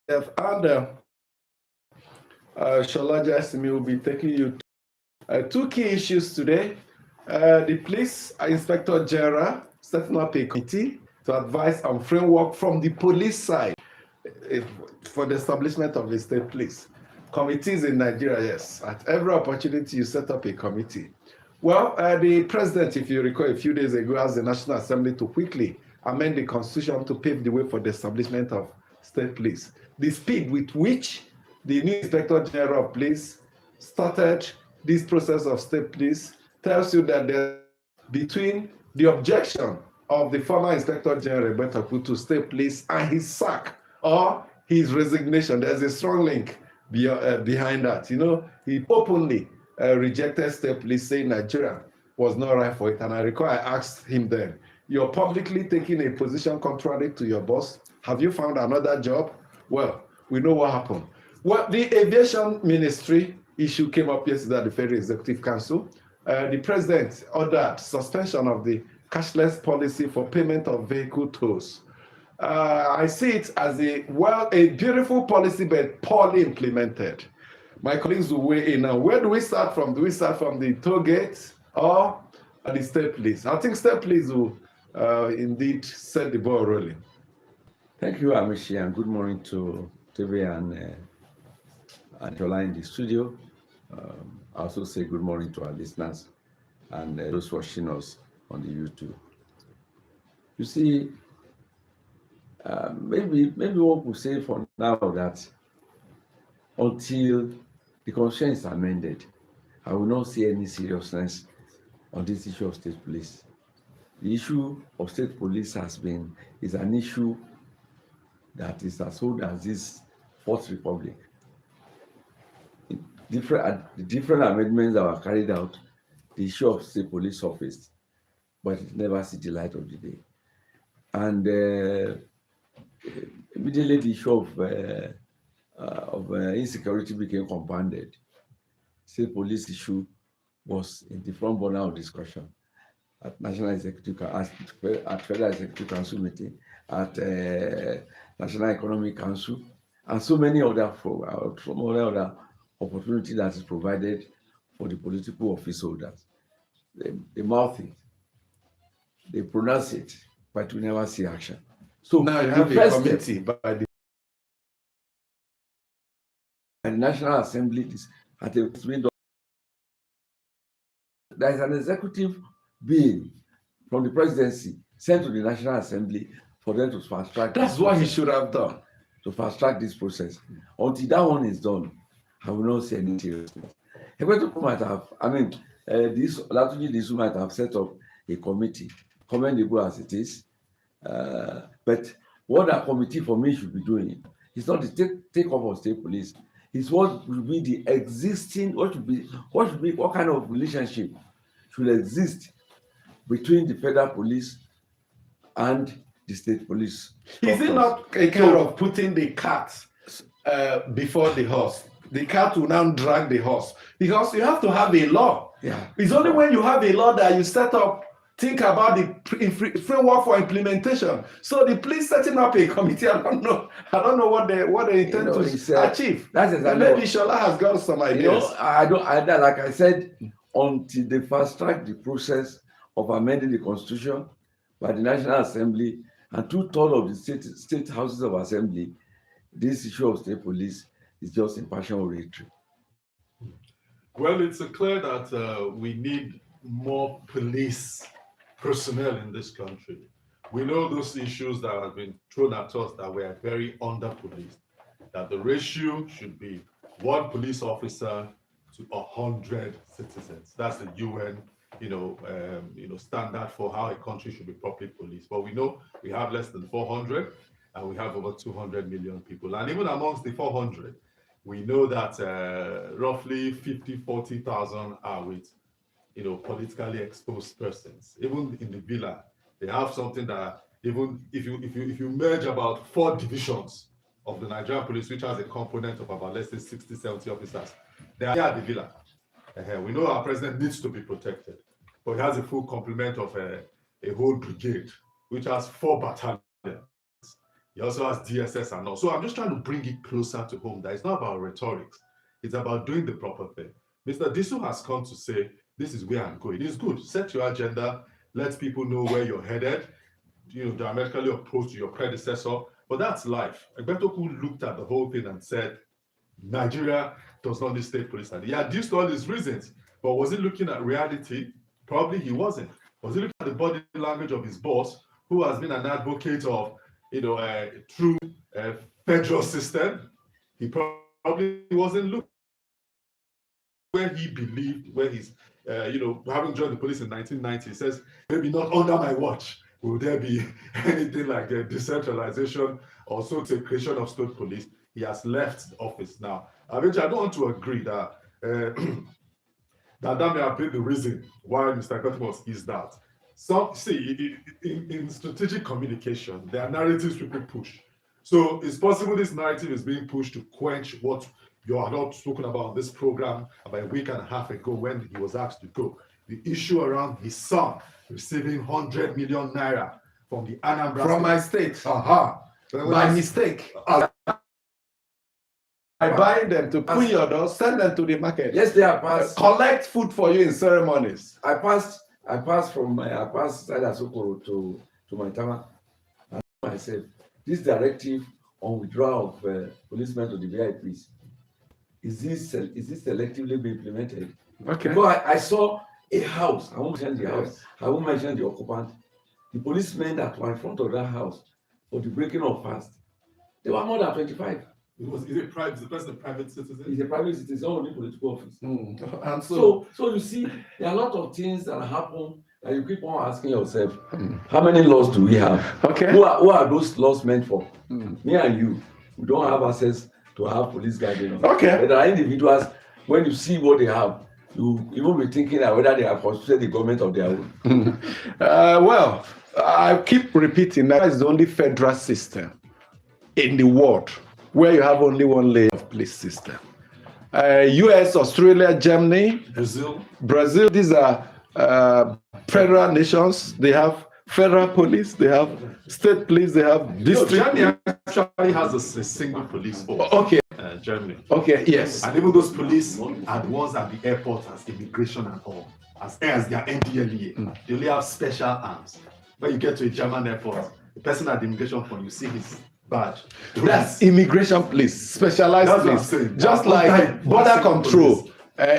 And Sholaja Simi will be taking you to two key issues today. The Police Inspector General setting up a committee to advise on framework from the police side for the establishment of the state police. Committees in Nigeria, yes. At every opportunity, you set up a committee. Well, the president, if you recall, a few days ago, asked the National Assembly to quickly amend the constitution to pave the way for the establishment of state police. The speed with which the new Inspector General of Police started this process of state police tells you that there, between the objection of the former Inspector General Betaku to state police and his sack or his resignation, there's a strong link behind that. You know, he openly rejected state police, saying Nigeria was not right for it. And I recall I asked him then, you're publicly taking a position contrary to your boss. Have you found another job? Well, we know what happened. Well, the aviation ministry issue came up yesterday at the Federal Executive Council. The president ordered suspension of the cashless policy for payment of vehicle tolls. I see it as a beautiful policy, but poorly implemented. My colleagues will weigh in now. Where do we start from? Do we start from the toll gate or the state police? I think state police will indeed set the ball rolling. Thank you, Amishi, and good morning to TV and Jola in the studio. I also say good morning to our listeners and those watching us on the YouTube. You see, maybe what we say for now that until the constitution is amended, I will not see any seriousness on this issue of state police. The issue of state police is an issue that is as old as this Fourth Republic. The different amendments that were carried out, the issue of state police surfaced, but it never see the light of the day. And immediately the issue of insecurity became compounded. State police issue was in the front burner of discussion at National Executive, at Federal Executive Council meeting, at National Economic Council, and so many other opportunities that is provided for the political office holders. They mouth it, they pronounce it, but we never see action. So now you have a committee by the National Assembly. There is an executive bill from the presidency sent to the National Assembly for them to fast track. That's what he should have done. To fast track this process. Until that one is done, I will not see any seriousness. This might have set up a committee, commendable as it is. But what that committee for me should be doing is not the takeoff of state police. It's what will be the existing, what kind of relationship should exist between the federal police and the state police. Is it not a kind of putting the cat before the horse? The cat will now drag the horse because you have to have a law. Yeah. It's only when you have a law that you think about the framework for implementation. So the police setting up a committee, I don't know what they intend to achieve. That's exactly. Maybe Shola has got some ideas. Like I said, until they fast track the process of amending the constitution by the National Assembly and 2/3 of the state houses of assembly, this issue of state police is just impartial oratory. Well, it's clear that we need more police personnel in this country. We know those issues that have been thrown at us that we are very under-policed, that the ratio should be 1 police officer to 100 citizens. That's the UN standard for how a country should be properly policed. But we know we have less than 400 and we have over 200 million people. And even amongst the 400, we know that roughly 40,000 are with politically exposed persons. Even in the villa, they have something that even if you merge about 4 divisions of the Nigerian police, which has a component of about, let's say, 60, 70 officers, they are at the villa. We know our president needs to be protected, but he has a full complement of a whole brigade, which has 4 battalions. He also has DSS and all. So I'm just trying to bring it closer to home that it's not about rhetorics. It's about doing the proper thing. Mr. Disu has come to say, this is where I'm going. It's good. Set your agenda. Let people know where you're headed. Diametrically opposed to your predecessor. But that's life. Egbetoku looked at the whole thing and said, Nigeria does not need state police. And he adduced all these reasons. But was he looking at reality? Probably he wasn't. Was he looking at the body language of his boss, who has been an advocate of a true federal system? He probably wasn't looking where he believed, where he's, having joined the police in 1990, he says, maybe not under my watch will there be anything like a decentralization or so to creation of state police. He has left the office now. I don't want to agree that that may have been the reason why Mr. Cotmos is that. So, in strategic communication, there are narratives people push. So it's possible this narrative is being pushed to quench what you are not spoken about on this program about a week and a half ago when he was asked to go. The issue around his son receiving 100 million naira from the Anambra from my state. By mistake. I buy them to put your door, send them to the market. Yes, they are passed. Collect food for you in ceremonies. I passed Sada Sokoro to Maitama and myself. This directive on withdrawal of policemen to the VIPs, is this selectively being implemented? Okay. But I saw a house. I won't mention the house. I won't mention the occupant. The policemen that were in front of that house for the breaking of fast, they were more than 25. Is it private? Is the person a private citizen? He's a private citizen, only political office. And So you see, there are a lot of things that happen that you keep on asking yourself, how many laws do we have? Okay. Who are those laws meant for? Me and you, we don't have access to have police guidance. Okay. But there are individuals, when you see what they have, you even be thinking that whether they have constituted the government of their own. Well, I keep repeating that is the only federal system in the world where you have only one layer of police system. US, Australia, Germany, Brazil, these are federal nations. They have federal police, they have state police, they have district. Germany actually has a single police force. Okay. Germany. Okay, yes. And even those police are the ones at the airport as immigration and all, as their NDLEA. They only have special arms. When you get to a German airport, the person at the immigration point, you see his badge. That's immigration police, specialized That's police. what I'm saying. Just like border control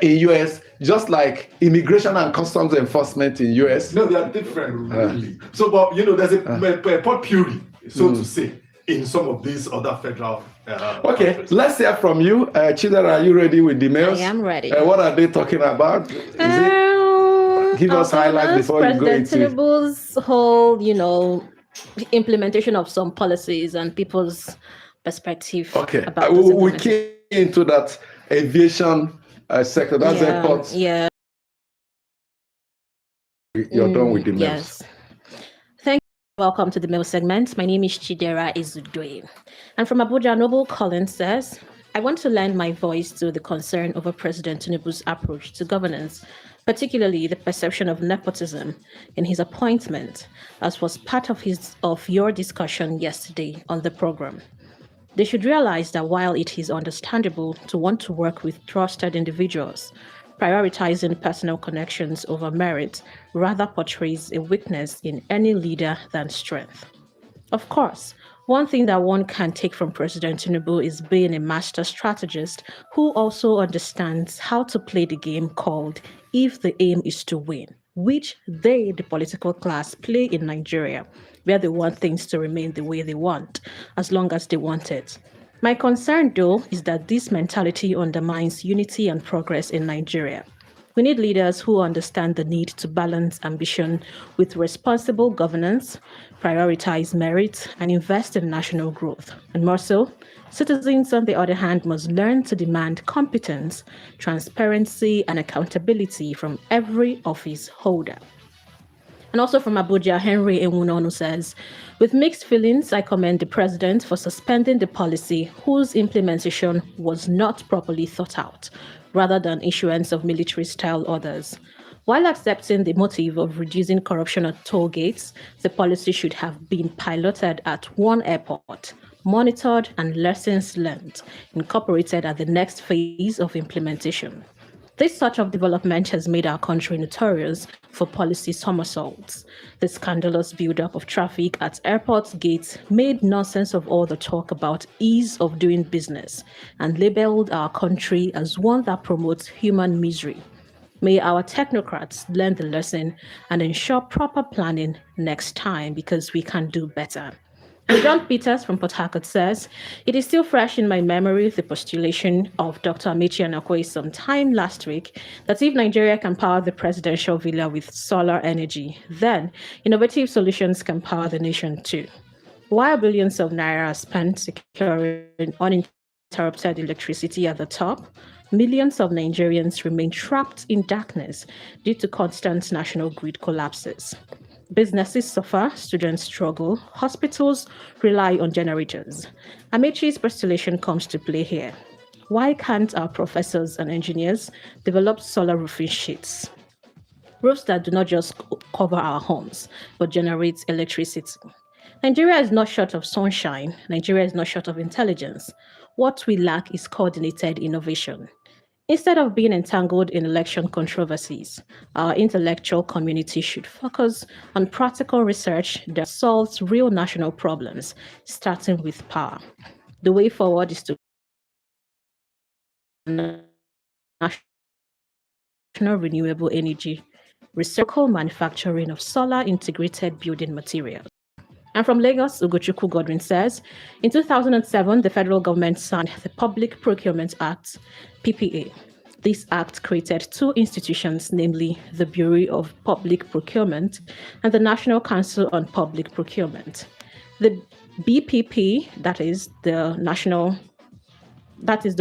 in US, just like immigration and customs enforcement in US. No, they are different, really. So, but there's a potpourri, so to say, in some of these other federal. Okay, countries. Let's hear from you. Chidera, are you ready with the mails? I am ready. What are they talking about? Give us highlights before you go into President Tinubu's whole, implementation of some policies and people's perspective. Okay, about we came into that aviation sector. That's airports. Yeah. You're done with the mails. Yes. Thank you. Welcome to the mail segment. My name is Chidera Izudwe. And from Abuja, Noble Collins says, I want to lend my voice to the concern over President Tinubu's approach to governance, particularly the perception of nepotism in his appointment, as was part of your discussion yesterday on the program. They should realize that while it is understandable to want to work with trusted individuals, prioritizing personal connections over merit rather portrays a weakness in any leader than strength. Of course, one thing that one can take from President Tinubu is being a master strategist who also understands how to play the game called if the aim is to win, which they, the political class, play in Nigeria, where they want things to remain the way they want, as long as they want it. My concern, though, is that this mentality undermines unity and progress in Nigeria. We need leaders who understand the need to balance ambition with responsible governance, prioritize merit, and invest in national growth. And more so, citizens, on the other hand, must learn to demand competence, transparency, and accountability from every office holder. And also from Abuja, Henry Ewunonu says, with mixed feelings, I commend the president for suspending the policy whose implementation was not properly thought out, rather than issuance of military-style orders. While accepting the motive of reducing corruption at toll gates, the policy should have been piloted at one airport, monitored and lessons learned, incorporated at the next phase of implementation. This sort of development has made our country notorious for policy somersaults. The scandalous buildup of traffic at airport gates made nonsense of all the talk about ease of doing business and labeled our country as one that promotes human misery. May our technocrats learn the lesson and ensure proper planning next time, because we can do better. John Peters from Port Harcourt says, it is still fresh in my memory the postulation of Dr. Amechi Anakwe sometime last week that if Nigeria can power the presidential villa with solar energy, then innovative solutions can power the nation too. While billions of naira are spent securing uninterrupted electricity at the top, millions of Nigerians remain trapped in darkness due to constant national grid collapses. Businesses suffer, students struggle, hospitals rely on generators. Amechi's postulation comes to play here. Why can't our professors and engineers develop solar roofing sheets? Roofs that do not just cover our homes, but generate electricity. Nigeria is not short of sunshine. Nigeria is not short of intelligence. What we lack is coordinated innovation. Instead of being entangled in election controversies, our intellectual community should focus on practical research that solves real national problems, starting with power. The way forward is to national renewable energy, recycle manufacturing of solar integrated building materials. And from Lagos, Ugochukwu Godwin says, in 2007, the federal government signed the Public Procurement Act, PPA. This act created two institutions, namely the Bureau of Public Procurement and the National Council on Public Procurement. The BPP, that is the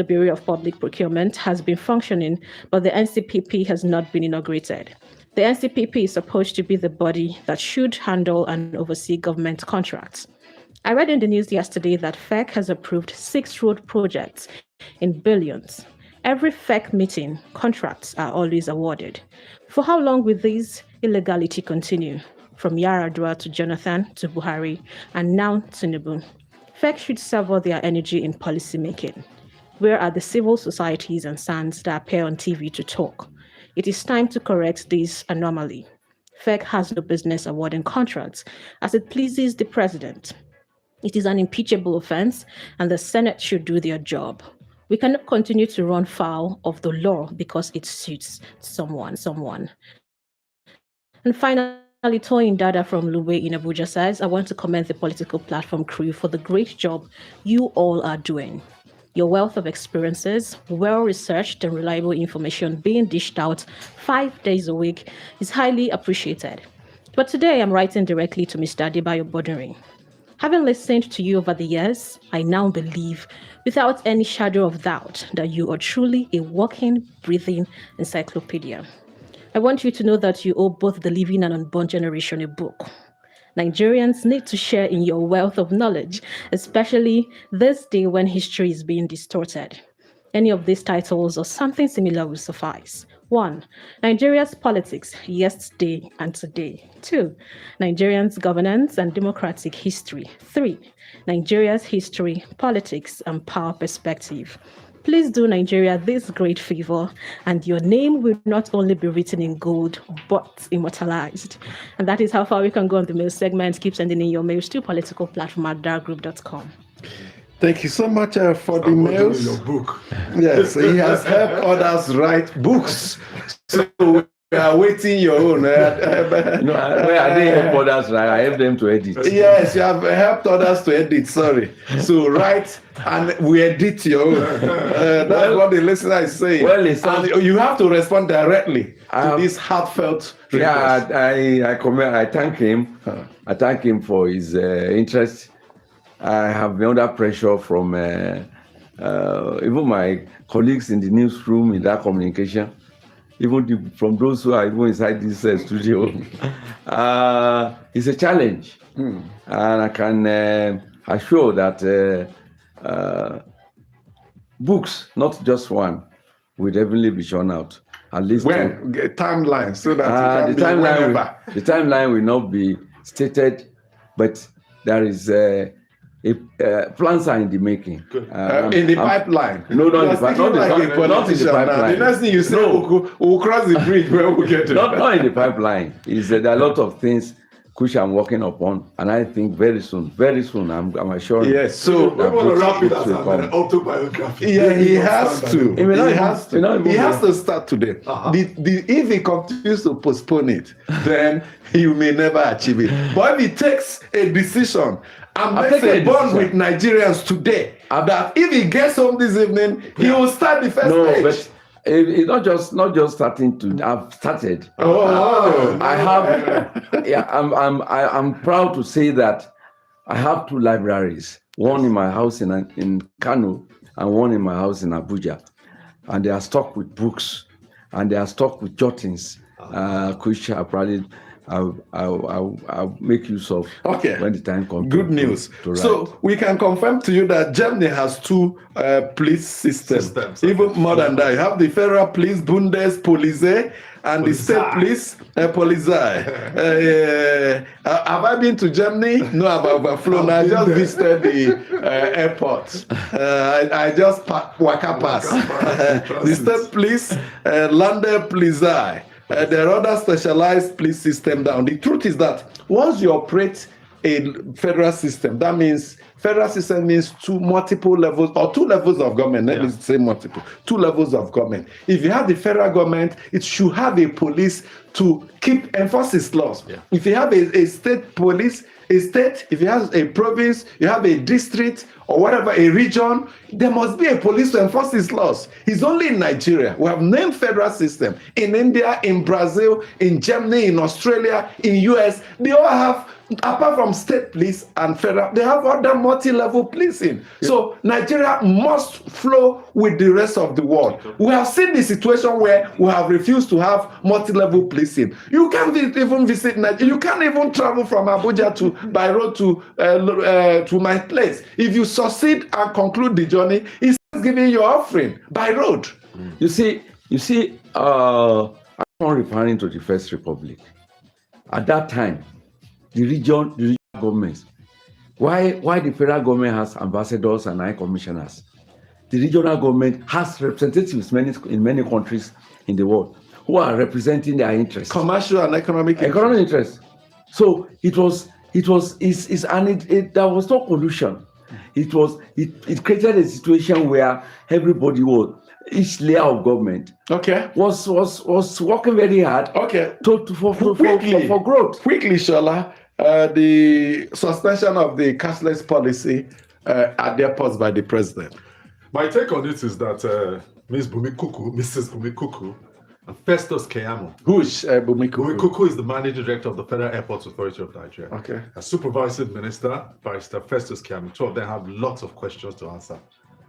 Bureau of Public Procurement, has been functioning, but the NCPP has not been inaugurated. The NCPP is supposed to be the body that should handle and oversee government contracts. I read in the news yesterday that FEC has approved 6 road projects in billions. Every FEC meeting, contracts are always awarded. For how long will this illegality continue? From Yaradua to Jonathan to Buhari and now Tinubu. FEC should sever their energy in policymaking. Where are the civil societies and SANs that appear on TV to talk? It is time to correct this anomaly. FEC has no business awarding contracts as it pleases the president. It is an impeachable offense, and the Senate should do their job. We cannot continue to run foul of the law because it suits someone. And finally, Toyin Dada from Lube in Abuja says, I want to commend the political platform crew for the great job you all are doing. Your wealth of experiences, well-researched and reliable information being dished out 5 days a week is highly appreciated. But today I'm writing directly to Mr. Adebayo Bodunrin. Having listened to you over the years, I now believe, without any shadow of doubt, that you are truly a walking, breathing encyclopedia. I want you to know that you owe both the living and unborn generation a book. Nigerians need to share in your wealth of knowledge, especially this day when history is being distorted. Any of these titles or something similar will suffice. 1. Nigeria's politics, yesterday and today. 2. Nigerians' governance and democratic history. 3. Nigeria's history, politics, and power perspective. Please do Nigeria this great favor, and your name will not only be written in gold, but immortalized. And that is how far we can go on the mail segment. Keep sending in your mails to politicalplatform@dargroup.com. Thank you so much for the mails. Your book. Yes, he has helped others write books. So we are waiting your own. No, I didn't help others, right? I helped them to edit. Yes, you have helped others to edit. Sorry. So write and we edit your own. That's what the listener is saying. Well, it sounds, and you have to respond directly to this heartfelt request. Yeah, I thank him. I thank him for his interest. I have been under pressure from even my colleagues in the newsroom in that communication, even from those who are even inside this studio. It's a challenge, and I can assure that books, not just one, will definitely be shown out. at least when timeline so that it can be whenever. The timeline will not be stated, but there is plans are in the making. In the pipeline. No, not in the pipeline. Not in the pipeline. The next thing you say, we'll cross the bridge when we get to not in the pipeline. There are a lot of things which I'm working upon, and I think very soon, I'm assured. Yes, so we want to wrap it as an autobiography. Yeah, he has to. He has to start today. If he continues to postpone it, then he may never achieve it. But if he takes a decision and makes a bond with Nigerians today, that if he gets home this evening, he will start the first page. But it's not just starting to. I've started. I have. Yeah, I'm proud to say that I have 2 libraries. One in my house in Kano and one in my house in Abuja, and they are stocked with books and they are stocked with jottings, which I probably I'll make use of when the time comes. Good news. So we can confirm to you that Germany has 2 police systems. Even more than that. You have the federal police, Bundespolizei, and the state police, Polizei. Have I been to Germany? No, I've overflown. I just visited the airport. I just waka past. The state police, Landespolizei. There are other specialized police systems down. The truth is that once you operate a federal system, that means federal system means 2 multiple levels or 2 levels of government. Let me say multiple. 2 levels of government. If you have the federal government, it should have a police to enforce its laws. Yeah. If you have a state police, a state, if you have a province, you have a district or whatever, a region, there must be a police to enforce its laws. It's only in Nigeria. We have named federal system. In India, in Brazil, in Germany, in Australia, in US, they all have, apart from state police and federal, they have other multi-level policing. Yeah. So Nigeria must flow with the rest of the world. We have seen the situation where we have refused to have multi-level policing. You can't even visit Nigeria. You can't even travel from Abuja by road to my place. If you succeed and conclude the journey, it's giving you offering by road. You see, I'm not referring to the First Republic. At that time, the regional governments, why the federal government has ambassadors and high commissioners, the regional government has representatives in many countries in the world who are representing their interests, commercial and economic interests. So there was no collusion. It created a situation where everybody each layer of government was working very hard for growth. Quickly, Shola, the suspension of the cashless policy at the airports by the president. My take on it is that Mrs. Bumi Kuku, and Festus Keyamo. Who is Bumi Kuku? Bumi Kuku is the managing director of the Federal Airports Authority of Nigeria. Okay. A supervising minister, Barrister Festus Keyamo. 2 of them have lots of questions to answer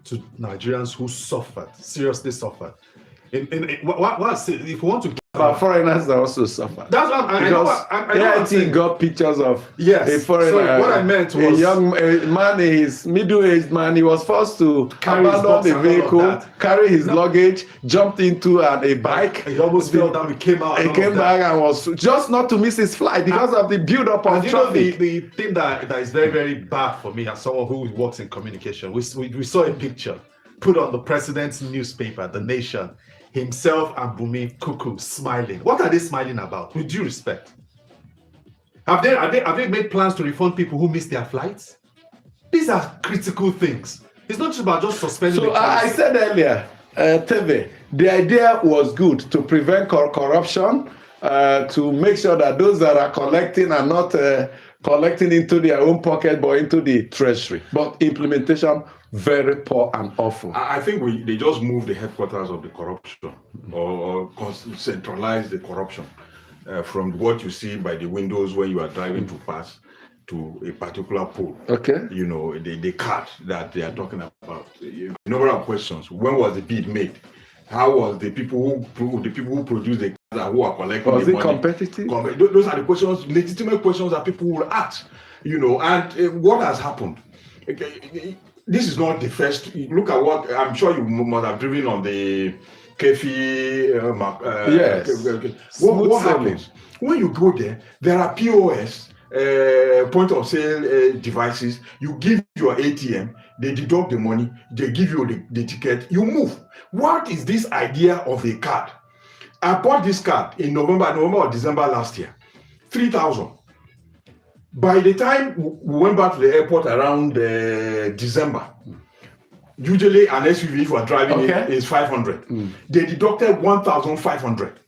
to Nigerians who seriously suffered. If you want to... But foreigners are also suffer. That's what I think got pictures of a foreigner. So what I meant was a man, his middle-aged man, he was forced to abandon the vehicle, carry his luggage, jumped into a bike. He almost fell down. He came out. He came back and was just not to miss his flight because of the build-up of traffic. The thing that is very, very bad for me as someone who works in communication, we saw a picture put on the president's newspaper, The Nation. Himself and Bumi Kuku smiling. What are they smiling about? With due respect, have they made plans to refund people who missed their flights? These are critical things. It's not just about just suspending. So I said earlier, Teve, the idea was good to prevent corruption, to make sure that those that are collecting are not collecting into their own pocket but into the treasury. But implementation, very poor and awful. I think they just moved the headquarters of the corruption or centralize the corruption from what you see by the windows when you are driving to pass to a particular poll. Okay. You know, the card that they are talking about. A number of questions. When was the bid made? How was the people who produce the cards and who are collecting was the it money? Competitive? Those are the questions, legitimate questions that people will ask. You know, and what has happened? This is not the first. Look at what I'm sure you must have driven on the Kefi, Yes. Smooth What sailing. happens? When you go there, there are POS, point of sale devices. You give your ATM, they deduct the money, they give you the ticket, you move. What is this idea of a card? I bought this card in November or December last year, 3,000. By the time we went back to the airport around December, usually an SUV if you are driving it is 500. They deducted 1,500.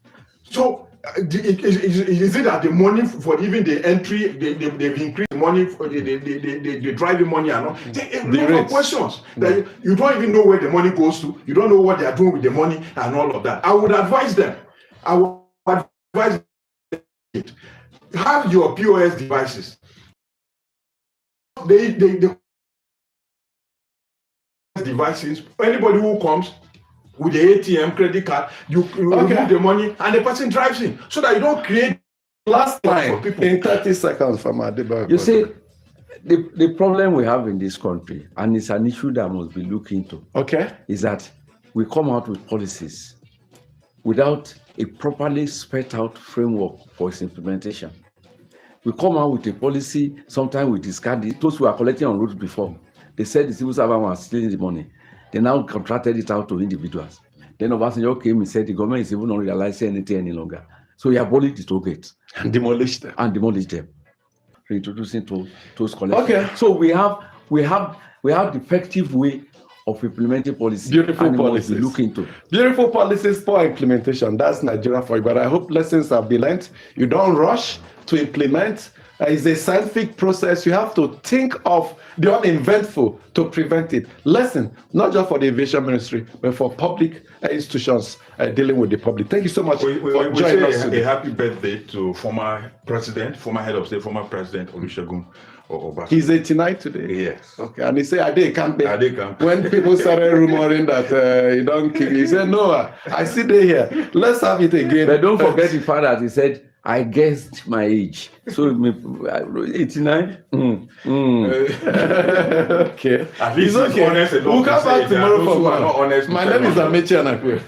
So is it that the money for even the entry, they've increased the money for the driving money and all? A lot of questions that you don't even know where the money goes to. You don't know what they are doing with the money and all of that. I would advise them. Have your POS devices. The devices. Anybody who comes with the ATM credit card, you remove the money and the person drives in, so that you don't create last line in 30 seconds from Adeba. You see, the problem we have in this country, and it's an issue that must be looked into, is that we come out with policies without a properly spelled out framework for its implementation. We come out with a policy, sometimes we discard it. Those who are collecting on roads before, they said the civil servant was stealing the money. They now contracted it out to individuals. Then Obasanjo came and said the government is even not realizing anything any longer. So he abolished the toll gates. And demolished them. Reintroducing tolls collection. So we have the effective way of implementing policy. Beautiful policies. Look into. Beautiful policies for implementation. That's Nigeria for you. But I hope lessons have been learned. You don't rush to implement. It's a scientific process. You have to think of the uneventful to prevent it. Lesson, not just for the aviation ministry, but for public institutions dealing with the public. Thank you so much for joining us today. A happy birthday to former head of state, former president Olusegun Obasanjo. He's 89 today. Yes. Okay, and he said, "Ade can't be." Ade. When people started rumoring that you don't kill, he said, "No, I see they here. Let's have it again." But don't forget the fact that he said, I guessed my age. So 89. Okay. At least it's okay. Honest We'll come back tomorrow for honest. My name is Amechi Anakwe.